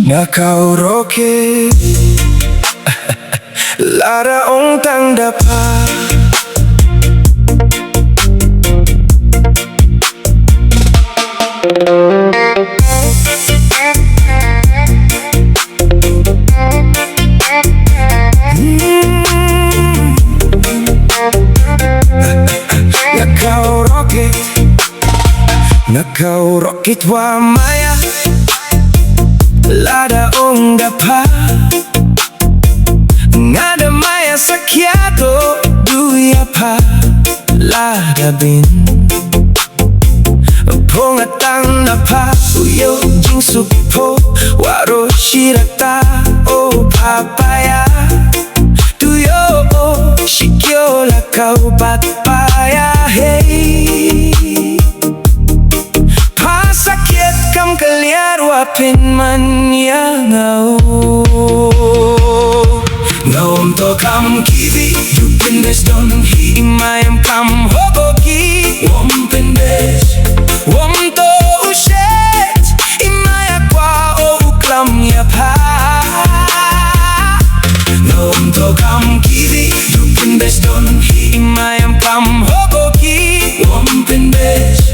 Nakauroke lara ong tang dapa. Nakaurokit wa maya lada ong dapa. Ngada maya sakyato duya pa lada bin pongatang napa uyo jing supo waro shirata o papaya tuyo o shikyo la kau patpaya hey. Pasakit kam kaliar wapin man ya ngau ngaum to kam kiwi dupin des don hi imayam kam hoboki wom pendes wom to ushet imaya kwa o uklam ya pa ngaum to kam kiwi dupin des don hi imayam kam hoboki wom pendes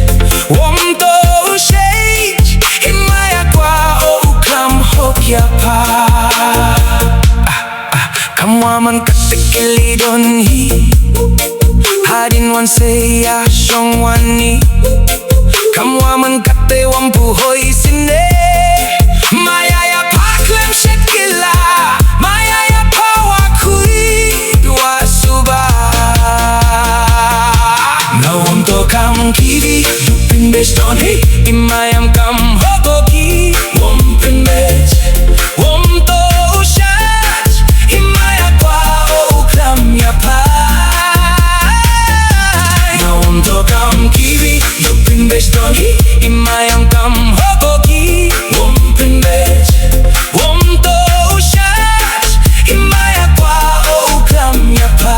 wom to ushet imaya kwa o uklam hok ya pa. Kamwaman katekili don hi hadin wan se ya shong wan ni kamwaman kate wan buhoy sine maya ya paklem shekila maya ya pawakui dua suba nawam to kam kiwi dupin besh don hi imayam kam hoboki wom pinbesh wom to Donhi imayang kam hoboki wom pinbes wom to ushat imaya kwa o uklam ya pa.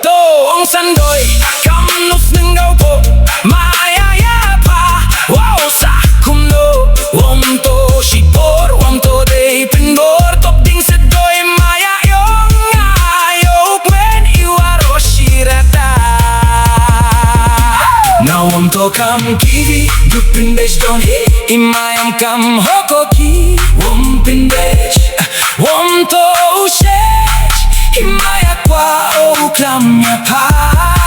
To ong sandoy nawam to kam kiwi dupin besh don hi imayam kam hokoki wom pinbesh wom to ushet imaya kwa o uklam ya pa.